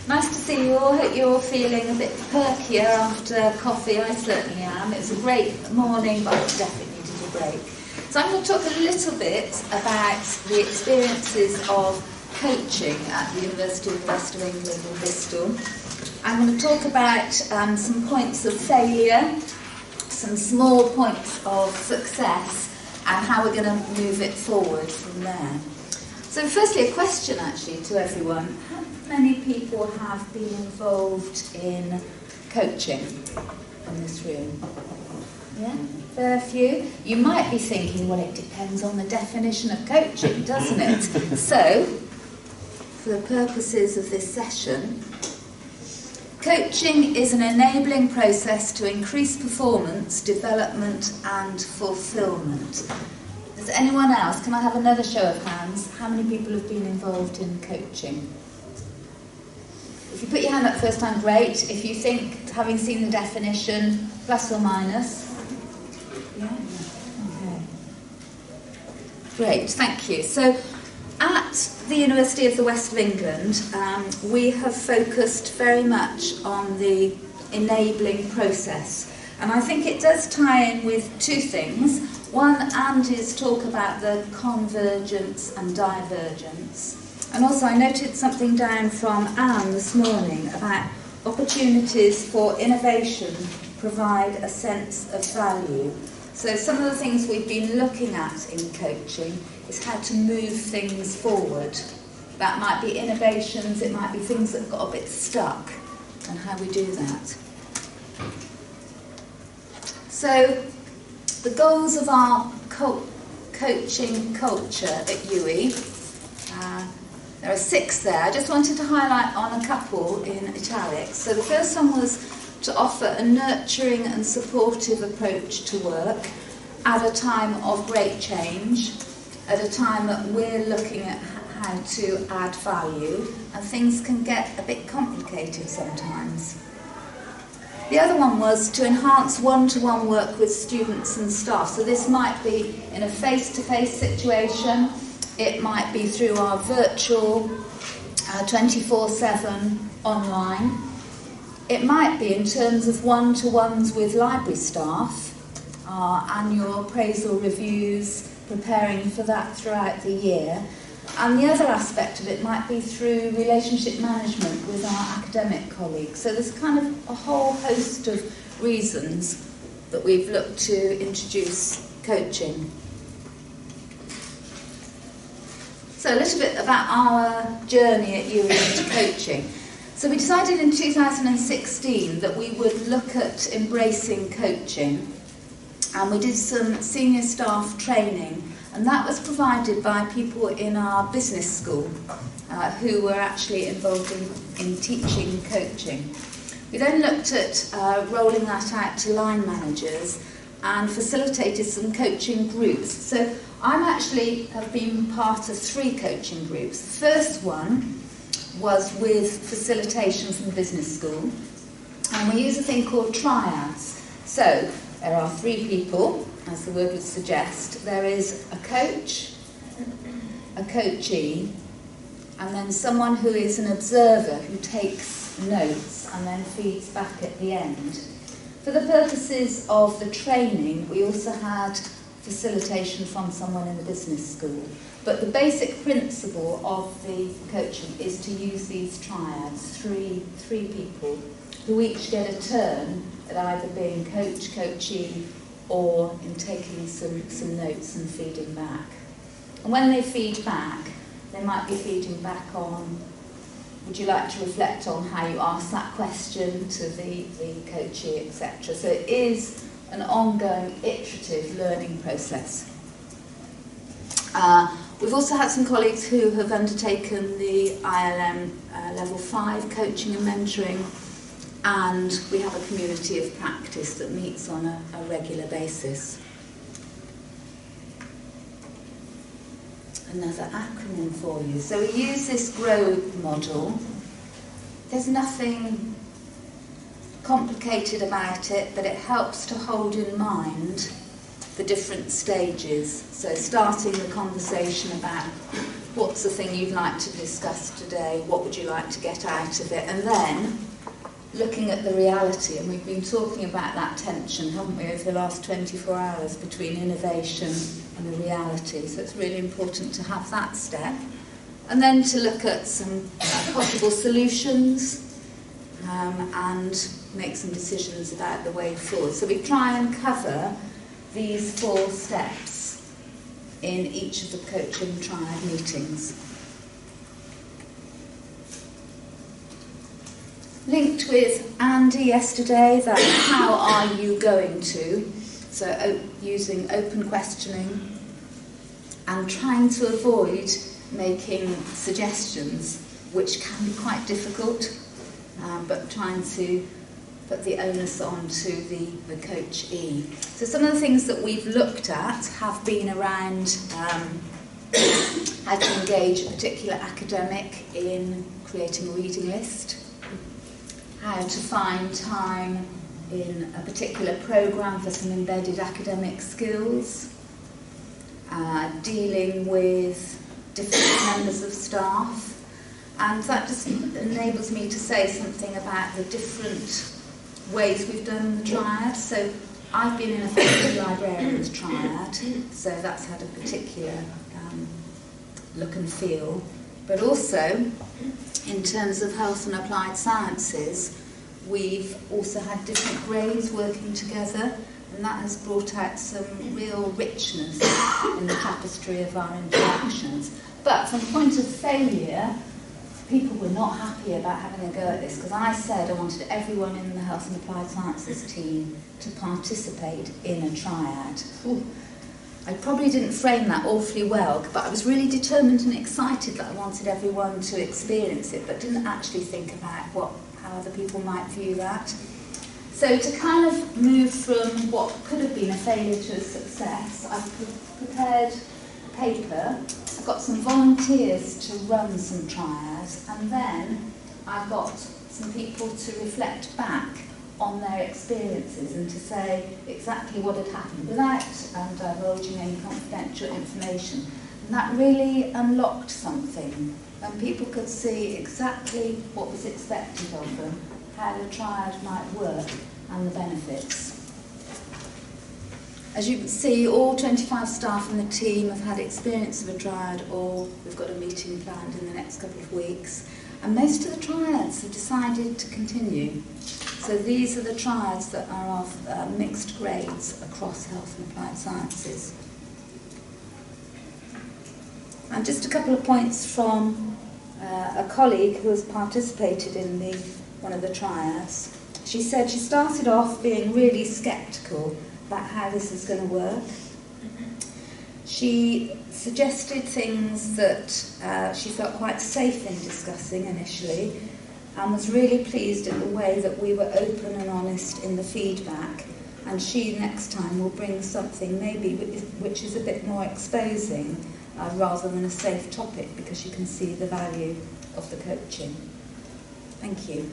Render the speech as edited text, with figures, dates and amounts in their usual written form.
Nice to see you all. Hope you're all feeling a bit perkier after coffee. I certainly am. It was a great morning, but I definitely needed a break. So I'm going to talk a little bit about the experiences of coaching at the University of the West of England in Bristol. I'm going to talk about some points of failure, some small points of success, and how we're going to move it forward from there. So firstly, a question actually to everyone. How many people have been involved in coaching in this room? Yeah, fair few. You might be thinking, well, it depends on the definition of coaching, doesn't it? So, for the purposes of this session, coaching is an enabling process to increase performance, development and fulfilment. Does anyone else? Can I have another show of hands? How many people have been involved in coaching? If you put your hand up first time, great. If you think, having seen the definition, plus or minus? Yeah? Okay. Great, thank you. So, at the University of the West of England, we have focused very much on the enabling process. And I think it does tie in with two things. One, Andy's talk about the convergence and divergence. And also I noted something down from Anne this morning about opportunities for innovation provide a sense of value. So some of the things we've been looking at in coaching is how to move things forward. That might be innovations, it might be things that have got a bit stuck, and how we do that. So, the goals of our coaching culture at UWE, there are 6 there. I just wanted to highlight on a couple in italics. So the first one was to offer a nurturing and supportive approach to work at a time of great change, at a time that we're looking at how to add value, and things can get a bit complicated sometimes. The other one was to enhance one-to-one work with students and staff. So this might be in a face-to-face situation, it might be through our virtual 24/7 online. It might be in terms of one-to-ones with library staff, our annual appraisal reviews, preparing for that throughout the year. And the other aspect of it might be through relationship management with our academic colleagues. So there's kind of a whole host of reasons that we've looked to introduce coaching. So a little bit about our journey at UWE into coaching. So we decided in 2016 that we would look at embracing coaching, and we did some senior staff training, and that was provided by people in our business school who were actually involved in teaching coaching. We then looked at rolling that out to line managers and facilitated some coaching groups. So I have been part of 3 coaching groups. The first one was with facilitation from the business school, and we use a thing called triads. So there are 3 people, as the word would suggest. There is a coach, a coachee, and then someone who is an observer who takes notes and then feeds back at the end. For the purposes of the training, we also had facilitation from someone in the business school. But the basic principle of the coaching is to use these triads, three people, who each get a turn at either being coach, coachee, or in taking some notes and feeding back. And when they feed back, they might be feeding back on, would you like to reflect on how you asked that question to the coachee, etc. So it is an ongoing iterative learning process. We've also had some colleagues who have undertaken the ILM Level 5 coaching and mentoring, and we have a community of practice that meets on a regular basis. Another acronym for you. So we use this GROW model. There's nothing complicated about it, but it helps to hold in mind the different stages. So starting the conversation about what's the thing you'd like to discuss today, what would you like to get out of it, and then looking at the reality, and we've been talking about that tension, haven't we, over the last 24 hours between innovation and the reality, so it's really important to have that step. And then to look at some possible solutions and make some decisions about the way forward. So we try and cover these 4 steps in each of the coaching triad meetings. Linked with Andy yesterday, that how are you going to? So using open questioning and trying to avoid making suggestions, which can be quite difficult, but trying to put the onus on to the coachee. So some of the things that we've looked at have been around how to engage a particular academic in creating a reading list, how to find time in a particular programme for some embedded academic skills, dealing with different members of staff, and that just enables me to say something about the different ways we've done the triad. So I've been in a family librarian's triad, so that's had a particular look and feel. But also, in terms of health and applied sciences, we've also had different grades working together, and that has brought out some real richness in the tapestry of our interactions. But from the point of failure, people were not happy about having a go at this, because I said I wanted everyone in the health and applied sciences team to participate in a triad. I probably didn't frame that awfully well, but I was really determined and excited that I wanted everyone to experience it, but didn't actually think about how other people might view that. So to kind of move from what could have been a failure to a success, I've prepared a paper. I've got some volunteers to run some triads, and then I've got some people to reflect back on their experiences and to say exactly what had happened without divulging any confidential information. And that really unlocked something, and people could see exactly what was expected of them, how the triad might work, and the benefits. As you can see, all 25 staff in the team have had experience of a triad, or we've got a meeting planned in the next couple of weeks. And most of the triads have decided to continue. So these are the triads that are of mixed grades across health and applied sciences. And just a couple of points from a colleague who has participated in one of the triads. She said she started off being really sceptical about how this is going to work. She suggested things that she felt quite safe in discussing initially, and was really pleased at the way that we were open and honest in the feedback, and she next time will bring something maybe which is a bit more exposing rather than a safe topic, because you can see the value of the coaching. Thank you.